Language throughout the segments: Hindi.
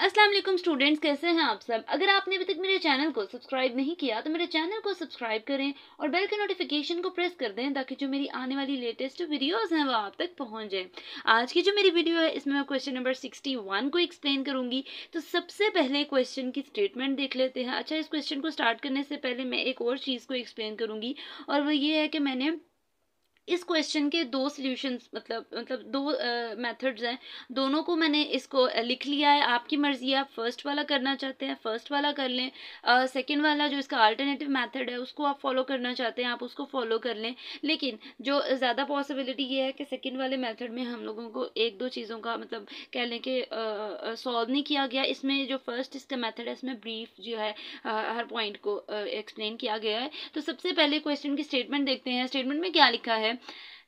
अस्सलाम वालेकुम स्टूडेंट्स, कैसे हैं आप सब। अगर आपने अभी तक मेरे चैनल को सब्सक्राइब नहीं किया तो मेरे चैनल को सब्सक्राइब करें और बेल के नोटिफिकेशन को प्रेस कर दें ताकि जो मेरी आने वाली लेटेस्ट वीडियोस हैं वो आप तक पहुंच जाए। आज की जो मेरी वीडियो है इसमें मैं क्वेश्चन नंबर 61 को एक्सप्लेन करूंगी। तो सबसे पहले क्वेश्चन की स्टेटमेंट देख लेते हैं। अच्छा, इस क्वेश्चन को स्टार्ट करने से पहले मैं एक और चीज़ को एक्सप्लेन करूंगी और वो ये है कि मैंने इस क्वेश्चन के दो सॉल्यूशंस मतलब दो मेथड्स हैं। दोनों को मैंने इसको लिख लिया है। आपकी मर्जी है, आप फर्स्ट वाला करना चाहते हैं फर्स्ट वाला कर लें, सेकंड वाला जो इसका अल्टरनेटिव मेथड है उसको आप फॉलो करना चाहते हैं आप उसको फॉलो कर लें। लेकिन जो ज़्यादा पॉसिबिलिटी ये है कि सेकंड वाले मेथड में हम लोगों को एक दो चीज़ों का मतलब कह लें कि सॉल्व नहीं किया गया। इसमें जो फर्स्ट इसका मेथड है इसमें ब्रीफ जो है हर पॉइंट को एक्सप्लेन किया गया है। तो सबसे पहले क्वेश्चन की स्टेटमेंट देखते हैं। स्टेटमेंट में क्या लिखा है?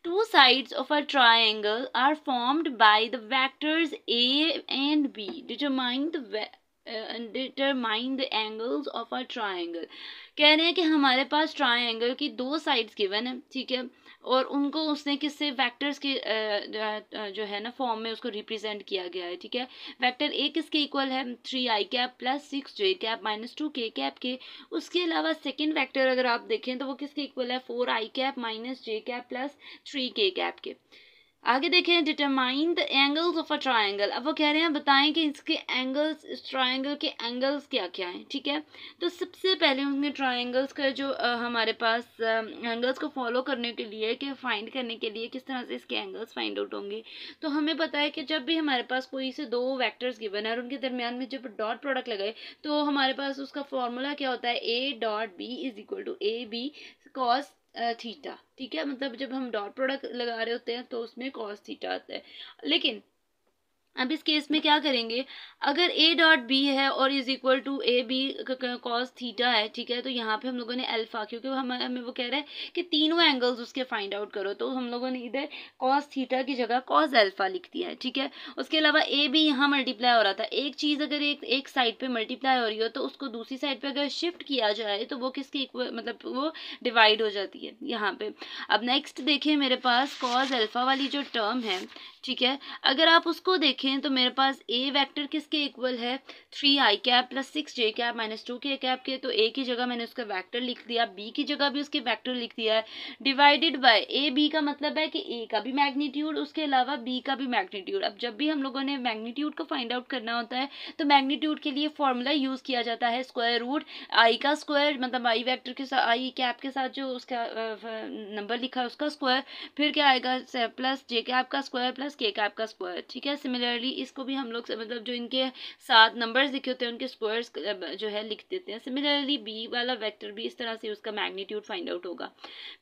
Two sides of a triangle are formed by the vectors A and B. Determine the angles of a triangle. कह रहे हैं कि हमारे पास ट्रायंगल की दो साइड्स गिवन है, ठीक है, और उनको उसने किससे वेक्टर्स के जो है ना फॉर्म में उसको रिप्रेजेंट किया गया है, ठीक है। वेक्टर ए किसके इक्वल है? 3i cap plus 6j cap minus 2k cap के। उसके अलावा सेकंड वेक्टर अगर आप देखें तो वो किसके इक्वल है? 4i cap minus j cap plus 3k cap के। आगे देखें, determine the angles of a triangle. अब वो कह रहे हैं बताएं कि इसके एंगल्स, इस ट्रायंगल के एंगल्स क्या क्या हैं, ठीक है। तो सबसे पहले उनके ट्रायंगल्स का जो हमारे पास एंगल्स को फॉलो करने के लिए कि फाइंड करने के लिए किस तरह से इसके एंगल्स फाइंड आउट होंगे। तो हमें पता है कि जब भी हमारे पास कोई से दो वेक्टर्स गिवन है और उनके दरमियान में जब डॉट प्रोडक्ट लगाए तो हमारे पास उसका फॉर्मूला क्या होता है? A dot B is equal to AB cos theta, ठीक है। मतलब जब हम डॉट प्रोडक्ट लगा रहे होते हैं तो उसमें कॉस थीटा आता है। लेकिन अब इस केस में क्या करेंगे? अगर A डॉट बी है और is equal to AB cos theta है, ठीक है, तो यहाँ पे हम लोगों ने अल्फा, क्योंकि हमें वो कह रहा है कि तीनों एंगल्स उसके फाइंड आउट करो, तो हम लोगों ने इधर कॉस थीटा की जगह कॉस अल्फा लिख दिया है, ठीक है। उसके अलावा AB यहाँ मल्टीप्लाई हो रहा था। एक चीज़ अगर एक साइड पे मल्टीप्लाई हो रही हो तो उसको दूसरी साइड पे अगर शिफ्ट किया जाए तो वो किसके इक्वल मतलब वो डिवाइड हो जाती है यहाँ पे। अब नेक्स्ट देखिए, मेरे पास कॉस अल्फा वाली जो टर्म है, ठीक है, अगर आप उसको देखें तो मेरे पास ए वेक्टर किसके इक्वल है? 3i cap plus 6j cap minus 2k cap के। तो ए की जगह मैंने उसका वेक्टर लिख दिया, बी की जगह भी उसके वेक्टर लिख दिया है। डिवाइडेड बाय ए बी का मतलब है कि ए का भी मैग्नीट्यूड उसके अलावा बी का भी मैग्नीट्यूड। अब जब भी हम लोगों ने मैग्नीट्यूड को फाइंड आउट करना होता है तो मैग्नीट्यूड के लिए फॉर्मूला यूज़ किया जाता है स्क्वायर रूट आई का स्क्वायर, मतलब आई वेक्टर के साथ आई कैप के साथ जो उसका नंबर लिखा है उसका स्क्वायर, फिर क्या आएगा? प्लस जे कैप का स्क्वायर प्लस के कैप का स्क्वायर, ठीक है। सिमिलरली इसको भी हम लोग मतलब जो इनके साथ नंबर्स लिखे होते हैं उनके स्क्वायर्स जो है लिख देते हैं। सिमिलरली बी वाला वेक्टर भी इस तरह से उसका मैग्नीट्यूड फाइंड आउट होगा।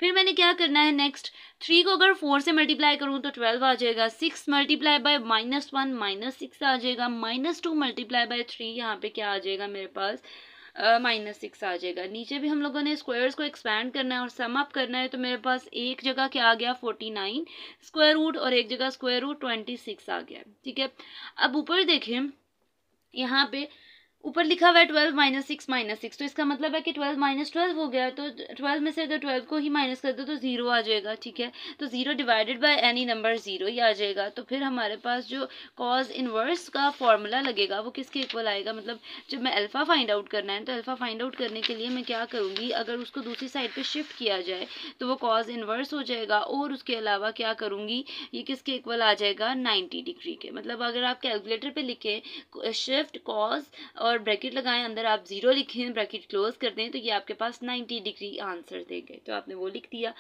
फिर मैंने क्या करना है नेक्स्ट? 3 को अगर 4 से मल्टीप्लाई करूँ तो 12 आ जाएगा। 6 मल्टीप्लाई बाय -1 -6 आ जाएगा। -2 मल्टीप्लाई बाय 3 यहाँ पे क्या आ जाएगा मेरे पास? -6 आ जाएगा। नीचे भी हम लोगों ने स्क्वायर्स को एक्सपैंड करना है और सम अप करना है, तो मेरे पास एक जगह क्या आ गया? 49 स्क्वायर रूट और एक जगह स्क्वायर रूट 26 आ गया, ठीक है। अब ऊपर देखें, यहाँ पे ऊपर लिखा हुआ है 12 -6 तो इसका मतलब है कि 12 -12 हो गया। तो 12 में से अगर 12 को ही माइनस कर दो तो 0 आ जाएगा, ठीक है। तो 0 डिवाइडेड बाय एनी नंबर 0 ही आ जाएगा। तो फिर हमारे पास जो कॉज इनवर्स का फॉर्मूला लगेगा वो किसके इक्वल आएगा? मतलब जब मैं अल्फ़ा फाइंड आउट करना है तो अल्फ़ा फाइंड आउट करने के लिए मैं क्या करूँगी? अगर उसको दूसरी साइड पर शिफ्ट किया जाए तो वो कॉज इनवर्स हो जाएगा। और उसके अलावा क्या करूँगी? ये किसके इक्वल आ जाएगा? 90 डिग्री के। मतलब अगर आप कैलकुलेटर पर लिखें शिफ्ट कॉज और ब्रैकेट लगाएं, अंदर आप 0 लिखें, ब्रैकेट क्लोज कर दें, तो ये आपके पास 90 डिग्री आंसर देंगे। तो आपने वो लिख दिया।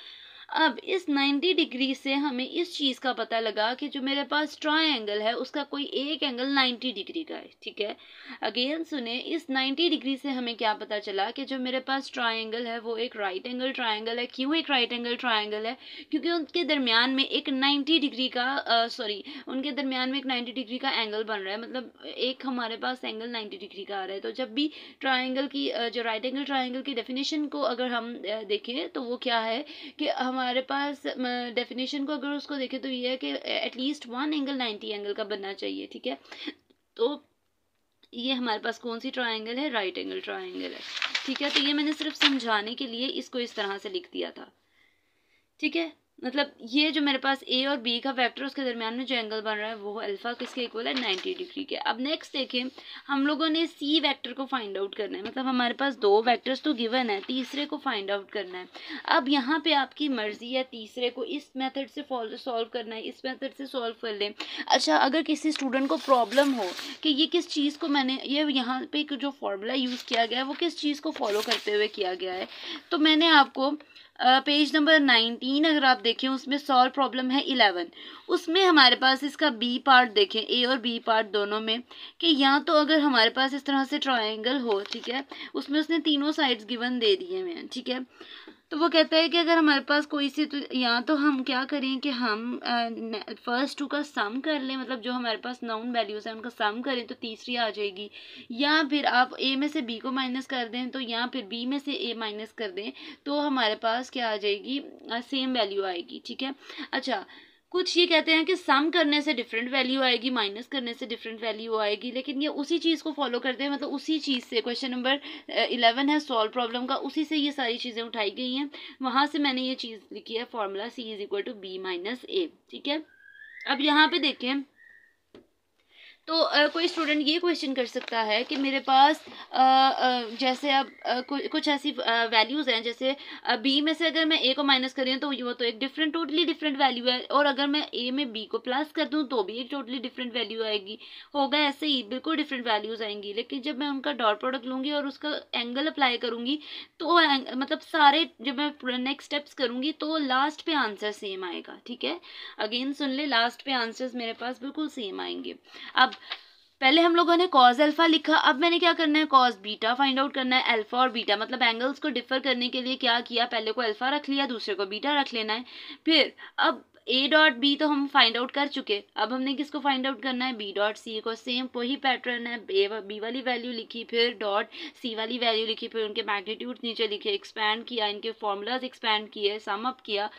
अब इस 90 डिग्री से हमें इस चीज़ का पता लगा कि जो मेरे पास ट्रायंगल है उसका कोई एक एंगल 90 डिग्री का है, ठीक है। अगेन सुने, इस 90 डिग्री से हमें क्या पता चला कि जो मेरे पास ट्रायंगल है वो एक राइट एंगल ट्रायंगल है। क्यों एक राइट एंगल ट्रायंगल है? क्योंकि उनके दरमियान में एक 90 डिग्री का उनके दरमियान में एक 90 डिग्री का एंगल बन रहा है। मतलब एक हमारे पास एंगल 90 डिग्री का आ रहा है। तो जब भी ट्रायंगल की जो राइट एंगल ट्रायंगल की डेफिनेशन को अगर हम देखें तो वो क्या है कि हमारे पास डेफिनेशन को अगर उसको देखें तो ये है कि एटलीस्ट वन एंगल 90 एंगल का बनना चाहिए, ठीक है। तो ये हमारे पास कौन सी ट्रायंगल है? राइट एंगल ट्रायंगल है, ठीक है। तो ये मैंने सिर्फ समझाने के लिए इसको इस तरह से लिख दिया था, ठीक है। मतलब ये जो मेरे पास ए और बी का वेक्टर उसके दरमियान में जो एंगल बन रहा है वो अल्फा किसके इक्वल है 90 डिग्री के। अब नेक्स्ट देखें, हम लोगों ने सी वेक्टर को फाइंड आउट करना है, मतलब हमारे पास दो वेक्टर्स तो गिवन है, तीसरे को फाइंड आउट करना है। अब यहाँ पे आपकी मर्जी है तीसरे को इस मेथड से सॉल्व करना है, इस मेथड से सॉल्व कर लें। अच्छा, अगर किसी स्टूडेंट को प्रॉब्लम हो कि ये किस चीज़ को मैंने ये यहाँ पे जो फॉर्मूला यूज़ किया गया है वो किस चीज़ को फॉलो करते हुए किया गया है, तो मैंने आपको पेज नंबर 19 अगर आप देखें उसमें सॉल्व प्रॉब्लम है 11, उसमें हमारे पास इसका बी पार्ट देखें, ए और बी पार्ट दोनों में, कि यहाँ तो अगर हमारे पास इस तरह से ट्रायंगल हो, ठीक है, उसमें उसने तीनों साइड्स गिवन दे दिए हैं, ठीक है, तो वो कहता है कि अगर हमारे पास कोई सी, तो यहाँ तो हम क्या करें कि हम फर्स्ट टू का सम कर लें, मतलब जो हमारे पास नाउन वैल्यूज़ हैं उनका सम करें तो तीसरी आ जाएगी, या फिर आप ए में से बी को माइनस कर दें तो या फिर बी में से ए माइनस कर दें तो हमारे पास क्या आ जाएगी, सेम वैल्यू आएगी, ठीक है। अच्छा, कुछ ये कहते हैं कि सम करने से डिफरेंट वैल्यू आएगी, माइनस करने से डिफरेंट वैल्यू आएगी, लेकिन ये उसी चीज़ को फॉलो करते हैं, मतलब उसी चीज़ से क्वेश्चन नंबर 11 है सॉल्व प्रॉब्लम का, उसी से ये सारी चीज़ें उठाई गई हैं, वहाँ से मैंने ये चीज़ लिखी है formula c is equal to b minus a, ठीक है। अब यहाँ पे देखें तो कोई स्टूडेंट ये क्वेश्चन कर सकता है कि मेरे पास जैसे अब कुछ ऐसी वैल्यूज़ हैं, जैसे बी में से अगर मैं ए को माइनस कर रही हूँ तो वो तो एक डिफरेंट टोटली डिफरेंट वैल्यू है, और अगर मैं ए में बी को प्लस कर दूँ तो भी एक टोटली डिफरेंट वैल्यू आएगी, होगा ऐसे ही बिल्कुल डिफरेंट वैल्यूज़ आएंगी, लेकिन जब मैं उनका डॉट प्रोडक्ट लूँगी और उसका एंगल अप्लाई करूँगी तो मतलब सारे जब मैं नेक्स्ट स्टेप्स करूँगी तो लास्ट पे आंसर सेम आएगा, ठीक है। अगेन सुन ले, लास्ट पे आंसर्स मेरे पास बिल्कुल सेम आएंगे। अब पहले हम लोगों ने कॉज अल्फा लिखा, अब मैंने क्या करना है कॉज बीटा फाइंड आउट करना है। अल्फा और बीटा मतलब एंगल्स को डिफर करने के लिए क्या किया, पहले को अल्फा रख लिया, दूसरे को बीटा रख लेना है। फिर अब ए डॉट बी तो हम फाइंड आउट कर चुके, अब हमने किसको फाइंड आउट करना है, बी डॉट सी को। सेम वही पैटर्न है, बी वाली वैल्यू लिखी, फिर डॉट सी वाली वैल्यू लिखी, फिर उनके मैग्नीट्यूड नीचे लिखे, एक्सपैंड किया, इनके फॉर्मूलाज एक्सपैंड किए, सम अप किया,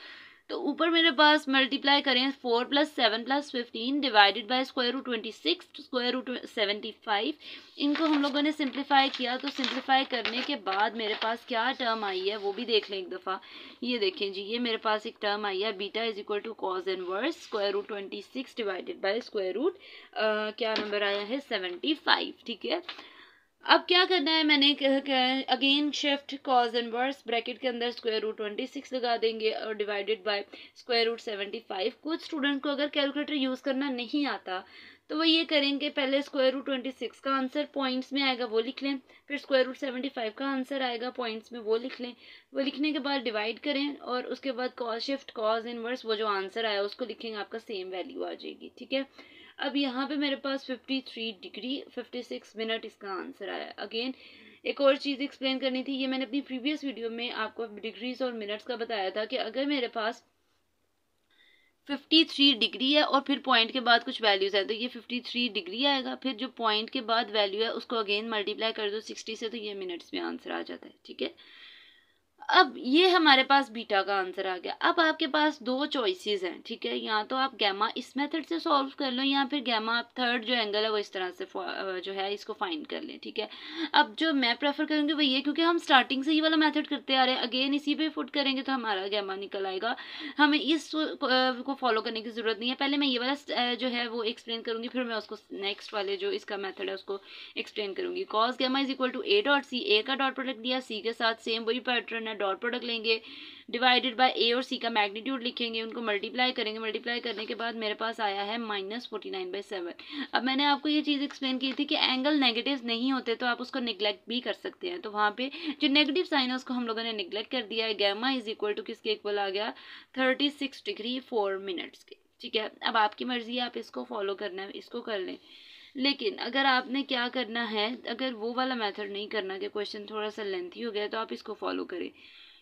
तो ऊपर मेरे पास मल्टीप्लाई करें 4 + 7 + 15 divided by square root 26 square root 75, इनको हम लोगों ने सिंप्लीफाई किया, तो सिंप्लीफाई करने के बाद मेरे पास क्या टर्म आई है वो भी देख लें एक दफ़ा। ये देखें जी, ये मेरे पास एक टर्म आई है beta is equal to cos inverse square root 26 divided by square root क्या नंबर आया है 75, ठीक है। अब क्या करना है, मैंने again shift cause inverse bracket के अंदर स्क्वायर रूट 26 लगा देंगे और डिवाइडेड बाय स्क्वायर रूट 75। कुछ स्टूडेंट को अगर कैलकुलेटर यूज़ करना नहीं आता तो वो ये करेंगे, पहले स्क्वायर रूट 26 का आंसर पॉइंट्स में आएगा वो लिख लें, फिर स्क्वायर रूट 75 का आंसर आएगा पॉइंट्स में वो लिख लें, वो लिखने के बाद डिवाइड करें और उसके बाद कॉज शिफ्ट कॉज इनवर्स वो जो आंसर आया उसको लिखेंगे, आपका सेम वैल्यू आ जाएगी, ठीक है। अब यहाँ पे मेरे पास 53 डिग्री 56 मिनट इसका आंसर आया। अगेन एक और चीज़ एक्सप्लेन करनी थी, ये मैंने अपनी प्रीवियस वीडियो में आपको डिग्रीज और मिनट्स का बताया था कि अगर मेरे पास 53 डिग्री है और फिर पॉइंट के बाद कुछ वैल्यूज़ है तो ये 53 डिग्री आएगा, फिर जो पॉइंट के बाद वैल्यू है उसको अगेन मल्टीप्लाई कर दो 60 से तो ये मिनट्स में आंसर आ जाता है, ठीक है। अब ये हमारे पास बीटा का आंसर आ गया। अब आपके पास दो चॉइसेस हैं, ठीक है, या तो आप गैमा इस मेथड से सॉल्व कर लो या फिर गैमा आप थर्ड जो एंगल है वो इस तरह से जो है इसको फाइंड कर लें, ठीक है। अब जो मैं प्रेफर करूँगी वो ये, क्योंकि हम स्टार्टिंग से ये वाला मेथड करते आ रहे हैं, अगेन इसी पे फुट करेंगे तो हमारा गैमा निकल आएगा, हमें इस को फॉलो करने की ज़रूरत नहीं है। पहले मैं ये वाला जो है वो एक्सप्लेन करूँगी, फिर मैं उसको नेक्स्ट वाले जो इसका मेथड है उसको एक्सप्लेन करूँगी। Cos gamma is equal to a dot c, a का डॉट प्रोडक्ट दिया, सी के साथ सेम वही पैटर्न है, डॉट प्रोडक्ट लेंगे, डिवाइडेड बाय ए और सी का मैग्नीट्यूड लिखेंगे, उनको मल्टीप्लाई करेंगे, मल्टीप्लाई करने के बाद मेरे पास आया है -49/7। अब मैंने आपको ये चीज़ एक्सप्लेन की थी कि एंगल नेगेटिव नहीं होते तो आप उसको निगलेक्ट भी कर सकते हैं, तो वहाँ पे जो नेगेटिव साइन है उसको हम लोगों ने निगलेक्ट कर दिया है। गैमा इज इक्वल टू किसके इक्वल आ गया 36 डिग्री 4 मिनट्स के, ठीक है। अब आपकी मर्जी है, आप इसको फॉलो करना है इसको कर लें, लेकिन अगर आपने क्या करना है, अगर वो वाला मेथड नहीं करना कि क्वेश्चन थोड़ा सा लेंथी हो गया तो आप इसको फॉलो करें।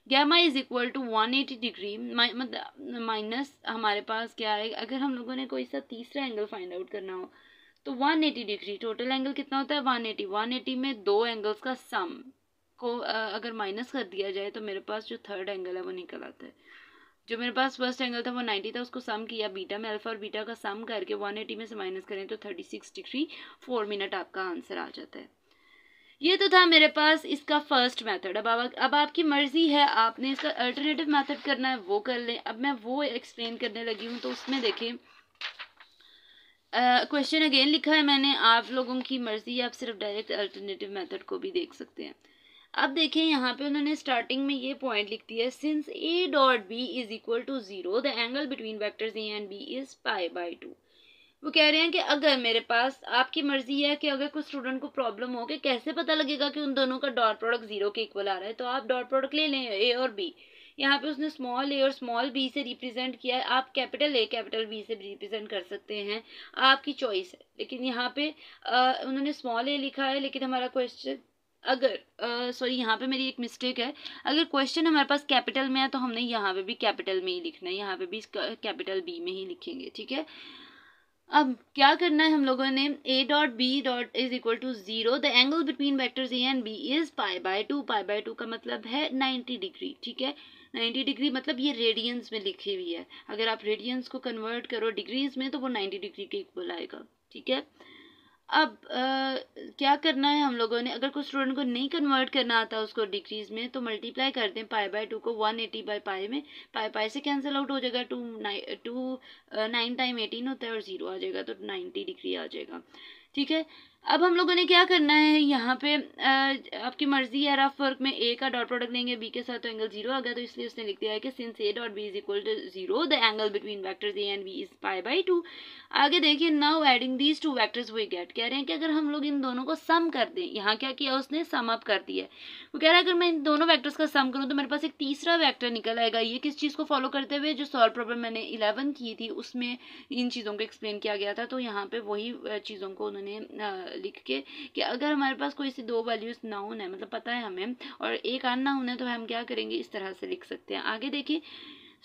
Gamma is equal to 180 degree मतलब माइनस हमारे पास क्या है, अगर हम लोगों ने कोई सा तीसरा एंगल फाइंड आउट करना हो तो 180 डिग्री, टोटल एंगल कितना होता है 180 में दो एंगल्स का सम को अगर माइनस कर दिया जाए तो मेरे पास जो थर्ड एंगल है वो निकल आता है। जो मेरे पास फर्स्ट एंगल था वो 90 था, उसको सम किया बीटा में, अल्फा और बीटा का सम करके 180 में से माइनस करें तो 36 डिग्री 4 मिनट आपका आंसर आ जाता है। ये तो था मेरे पास इसका फर्स्ट मेथड। अब आपकी मर्जी है, आपने इसका अल्टरनेटिव मेथड करना है वो कर लें। अब मैं वो एक्सप्लेन करने लगी हूँ। तो उसमें देखें, क्वेश्चन अगेन लिखा है मैंने, आप लोगों की मर्जी है, आप सिर्फ डायरेक्ट अल्टरनेटिव मेथड को भी देख सकते हैं। अब देखें यहाँ पे उन्होंने स्टार्टिंग में ये पॉइंट लिख दिया है, since a dot B is equal to 0 the angle between vectors a and b is π/2। वो कह रहे हैं कि अगर मेरे पास, आपकी मर्जी है कि अगर कुछ स्टूडेंट को प्रॉब्लम हो कि कैसे पता लगेगा कि उन दोनों का डॉट प्रोडक्ट 0 के इक्वल आ रहा है, तो आप डॉट प्रोडक्ट ले लें ए और बी। यहाँ पे उसने स्मॉल ए और स्मॉल बी से रिप्रेजेंट किया है, आप कैपिटल ए कैपिटल बी से रिप्रेजेंट कर सकते हैं, आपकी चॉइस है। लेकिन यहाँ पे उन्होंने स्मॉल ए लिखा है, लेकिन हमारा क्वेश्चन, अगर सॉरी यहाँ पे मेरी एक मिस्टेक है, अगर क्वेश्चन हमारे पास कैपिटल में है तो हमने यहाँ पे भी कैपिटल में ही लिखना है, यहाँ पे भी कैपिटल बी में ही लिखेंगे, ठीक है। अब क्या करना है हम लोगों ने, a dot b dot is equal to 0 the angle between vectors a and b is π/2। π/2 का मतलब है 90 डिग्री, ठीक है। 90 डिग्री मतलब ये रेडियंस में लिखी हुई है, अगर आप रेडियंस को कन्वर्ट करो डिग्रीज में तो वो 90 डिग्री के इक्वल आएगा, ठीक है। अब क्या करना है हम लोगों ने, अगर कुछ स्टूडेंट को नहीं कन्वर्ट करना आता उसको डिग्रीज में, तो मल्टीप्लाई कर दें π/2 को 180 बाई पाई में, पाई से कैंसिल आउट हो जाएगा, 9 टाइम 18 होता है और 0 आ जाएगा, तो 90 डिग्री आ जाएगा, ठीक है। अब हम लोगों ने क्या करना है यहाँ पे, आपकी मर्जी है, रफ वर्क में ए का डॉट प्रोडक्ट लेंगे बी के साथ तो एंगल 0 आ गया, तो इसलिए उसने लिख दिया है कि since a dot B is equal to 0 the angle between vectors a and b is π/2। आगे देखिए, now adding these two vectors we get, कह रहे हैं कि अगर हम लोग इन दोनों को सम कर दें, यहाँ क्या किया उसने, सम अप कर दिया है। वो कह रहा है अगर मैं इन दोनों वेक्टर्स का सम करूँ तो मेरे पास एक तीसरा वेक्टर निकल आएगा। ये किस चीज़ को फॉलो करते हुए, जो सॉल्व प्रॉब्लम मैंने 11 की थी उसमें इन चीज़ों को एक्सप्लेन किया गया था, तो यहाँ पे वही चीज़ों को उन्होंने लिख के, कि अगर हमारे पास कोई सी दो वैल्यूज नाउन है, मतलब पता है हमें, और एक अननाउन है, तो हम क्या करेंगे, इस तरह से लिख सकते हैं। आगे देखिए,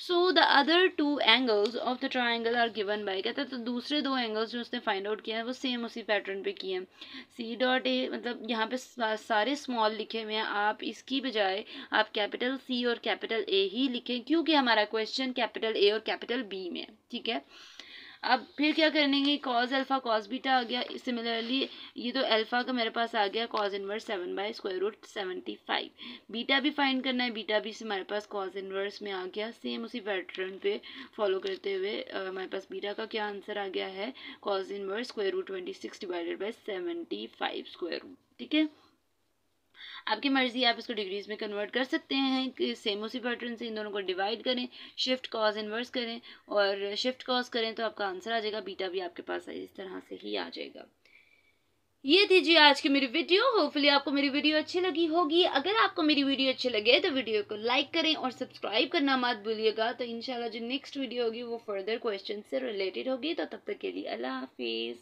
so the other two angles of the triangle are given by, कहता है तो दूसरे दो एंगल्स जो उसने फाइंड आउट किया है वो सेम उसी पैटर्न पे किए हैं। सी डॉट ए, मतलब यहाँ पे सारे स्मॉल लिखे हुए हैं, आप इसकी बजाय आप कैपिटल सी और कैपिटल ए ही लिखें, क्योंकि हमारा क्वेश्चन कैपिटल ए और कैपिटल बी में है, ठीक है। अब फिर क्या करेंगे, कॉज अल्फा कॉज बीटा आ गया। सिमिलरली ये तो अल्फा का मेरे पास आ गया कॉज इनवर्स 7/√75। बीटा भी फाइंड करना है, बीटा भी से हमारे पास कॉज इनवर्स में आ गया, सेम उसी पैटर्न पे फॉलो करते हुए हमारे पास बीटा का क्या आंसर आ गया है, कॉज इनवर्स √26/75², ठीक है। आपकी मर्जी, आप इसको डिग्रीज में कन्वर्ट कर सकते हैं कि सेम उसी पैटर्न से इन दोनों को डिवाइड करें, शिफ्ट कॉज इनवर्स करें और शिफ्ट कॉज करें तो आपका आंसर आ जाएगा, बीटा भी आपके पास है, इस तरह से ही आ जाएगा। ये थी जी आज की मेरी वीडियो। होपफुली आपको मेरी वीडियो अच्छी लगी होगी। अगर आपको मेरी वीडियो अच्छी लगे तो वीडियो को लाइक करें और सब्सक्राइब करना मत भूलिएगा। तो इंशाल्लाह जो नेक्स्ट वीडियो होगी वो फर्दर क्वेश्चन से रिलेटेड होगी। तो तब तक के लिए अल्लाह हाफिज़।